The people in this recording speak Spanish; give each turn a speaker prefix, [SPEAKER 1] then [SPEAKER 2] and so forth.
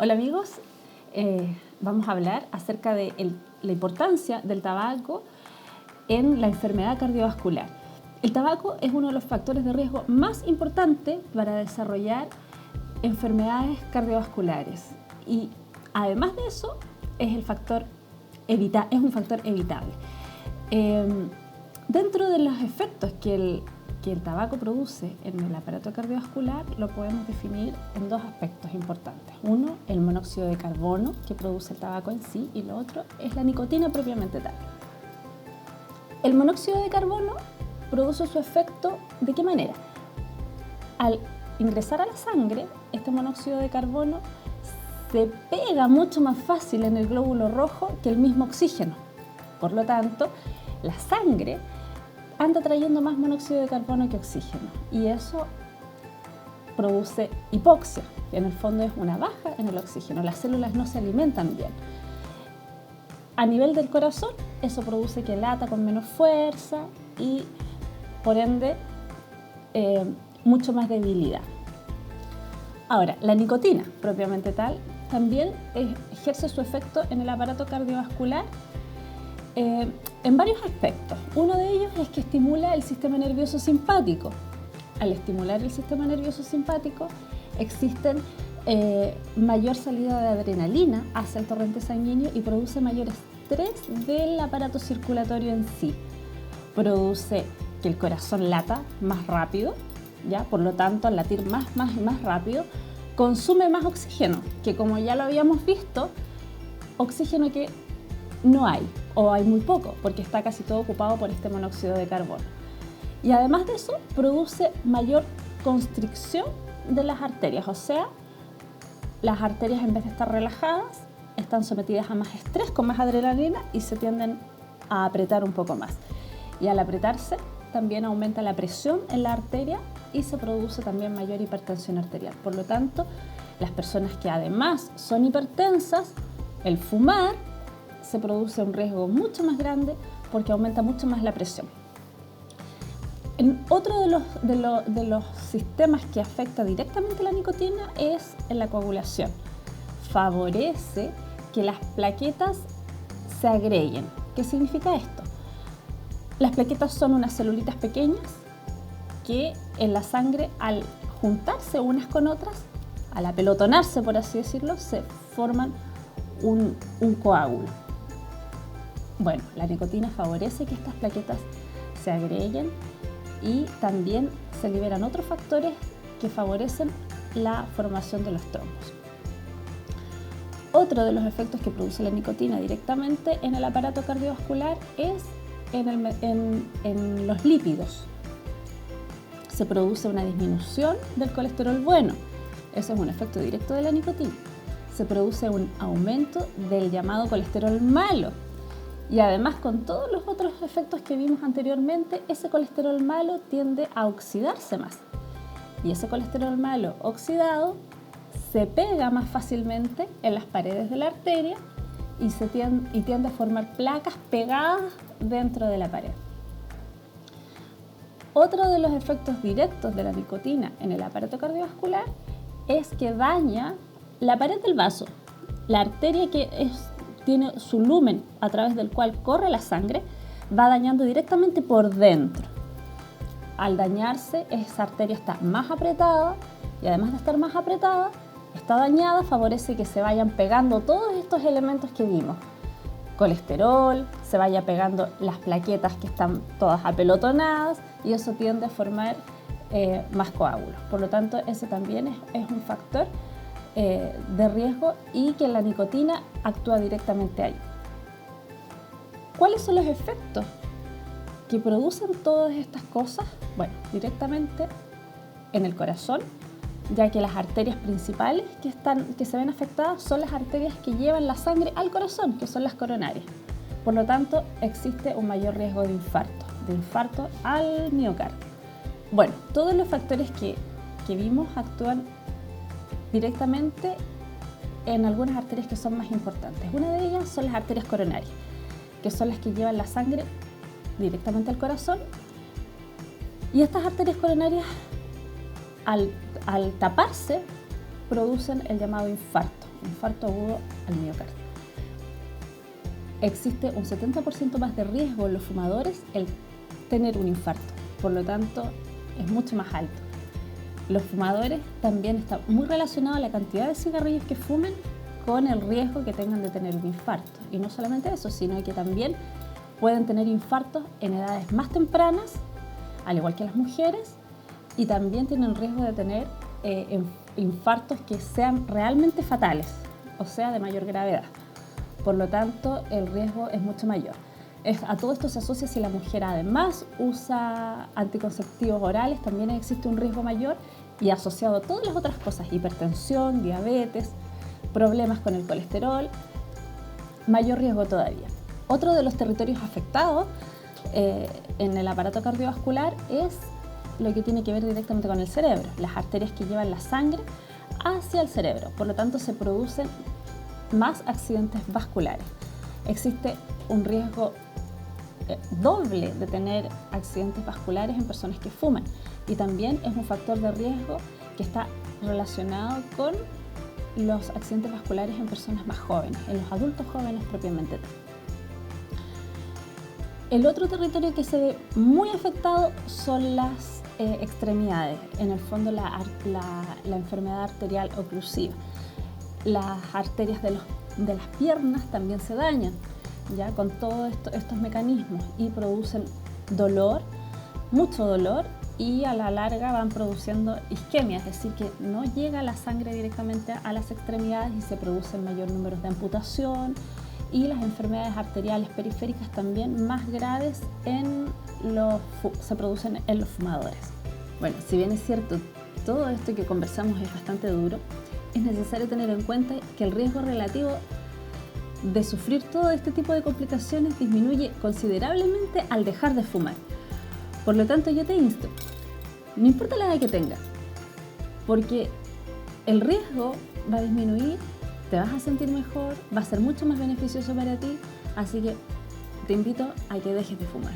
[SPEAKER 1] Hola amigos, vamos a hablar acerca de la importancia del tabaco en la enfermedad cardiovascular. El tabaco es uno de los factores de riesgo más importantes para desarrollar enfermedades cardiovasculares y además de eso es un factor evitable. Dentro de los efectos que el tabaco produce en el aparato cardiovascular lo podemos definir en dos aspectos importantes. Uno, el monóxido de carbono que produce el tabaco en sí, y lo otro es la nicotina propiamente tal. El monóxido de carbono produce su efecto ¿de qué manera? Al ingresar a la sangre, este monóxido de carbono se pega mucho más fácil en el glóbulo rojo que el mismo oxígeno. Por lo tanto, la sangre anda trayendo más monóxido de carbono que oxígeno y eso produce hipoxia, que en el fondo es una baja en el oxígeno. Las células no se alimentan bien. A nivel del corazón, eso produce que lata con menos fuerza y por ende mucho más debilidad. Ahora, la nicotina propiamente tal también ejerce su efecto en el aparato cardiovascular en varios aspectos. Uno de ellos es que estimula el sistema nervioso simpático. Al estimular el sistema nervioso simpático existen mayor salida de adrenalina hacia el torrente sanguíneo y produce mayor estrés del aparato circulatorio en sí. Produce que el corazón lata más rápido, ¿ya? Por lo tanto, al latir más rápido, consume más oxígeno, que como ya lo habíamos visto, oxígeno que no hay, o hay muy poco, porque está casi todo ocupado por este monóxido de carbono. Y además de eso, produce mayor constricción de las arterias, o sea, las arterias en vez de estar relajadas, están sometidas a más estrés, con más adrenalina y se tienden a apretar un poco más. Y al apretarse, también aumenta la presión en la arteria y se produce también mayor hipertensión arterial. Por lo tanto, las personas que además son hipertensas, el fumar se produce un riesgo mucho más grande porque aumenta mucho más la presión. Otro de los sistemas que afecta directamente la nicotina es en la coagulación. Favorece que las plaquetas se agreguen. ¿Qué significa esto? Las plaquetas son unas celulitas pequeñas que en la sangre, al juntarse unas con otras, al apelotonarse, por así decirlo, se forman un coágulo. Bueno, la nicotina favorece que estas plaquetas se agreguen y también se liberan otros factores que favorecen la formación de los trombos. Otro de los efectos que produce la nicotina directamente en el aparato cardiovascular es en los lípidos. Se produce una disminución del colesterol bueno. Ese es un efecto directo de la nicotina. Se produce un aumento del llamado colesterol malo. Y además, con todos los otros efectos que vimos anteriormente, ese colesterol malo tiende a oxidarse más. Y ese colesterol malo oxidado se pega más fácilmente en las paredes de la arteria y tiende a formar placas pegadas dentro de la pared. Otro de los efectos directos de la nicotina en el aparato cardiovascular es que daña la pared del vaso. La arteria tiene su lumen a través del cual corre la sangre, va dañando directamente por dentro. Al dañarse, esa arteria está más apretada y además de estar más apretada, está dañada, favorece que se vayan pegando todos estos elementos que vimos. Colesterol, se vaya pegando las plaquetas que están todas apelotonadas y eso tiende a formar más coágulos. Por lo tanto, ese también es un factor de riesgo y que la nicotina actúa directamente ahí. ¿Cuáles son los efectos que producen todas estas cosas? Bueno, directamente en el corazón, ya que las arterias principales que se ven afectadas son las arterias que llevan la sangre al corazón, que son las coronarias. Por lo tanto, existe un mayor riesgo de infarto al miocardio. Bueno, todos los factores que vimos actúan directamente en algunas arterias que son más importantes. Una de ellas son las arterias coronarias, que son las que llevan la sangre directamente al corazón. Y estas arterias coronarias, al taparse, producen el llamado infarto. infarto agudo al miocardio. Existe un 70% más de riesgo en los fumadores el tener un infarto, por lo tanto es mucho más alto. Los fumadores también está muy relacionado a la cantidad de cigarrillos que fumen con el riesgo que tengan de tener un infarto. Y no solamente eso, sino que también pueden tener infartos en edades más tempranas, al igual que las mujeres, y también tienen riesgo de tener infartos que sean realmente fatales, o sea, de mayor gravedad. Por lo tanto, el riesgo es mucho mayor. A todo esto se asocia si la mujer además usa anticonceptivos orales, también existe un riesgo mayor, y asociado a todas las otras cosas, hipertensión, diabetes, problemas con el colesterol, mayor riesgo todavía. Otro de los territorios afectados en el aparato cardiovascular es lo que tiene que ver directamente con el cerebro, las arterias que llevan la sangre hacia el cerebro. Por lo tanto, se producen más accidentes vasculares. Existe un riesgo doble de tener accidentes vasculares en personas que fuman, y también es un factor de riesgo que está relacionado con los accidentes vasculares en personas más jóvenes, en los adultos jóvenes propiamente tal. El otro territorio que se ve muy afectado son las extremidades, en el fondo la enfermedad arterial oclusiva. Las arterias de las piernas también se dañan, ya con todos estos mecanismos, y producen dolor, mucho dolor, y a la larga van produciendo isquemia, es decir, que no llega la sangre directamente a las extremidades y se producen mayor número de amputación, y las enfermedades arteriales periféricas también más graves se producen en los fumadores. Bueno, si bien es cierto, todo esto que conversamos es bastante duro, es necesario tener en cuenta que el riesgo relativo de sufrir todo este tipo de complicaciones disminuye considerablemente al dejar de fumar. Por lo tanto, yo te insto, no importa la edad que tengas, porque el riesgo va a disminuir, te vas a sentir mejor, va a ser mucho más beneficioso para ti, así que te invito a que dejes de fumar.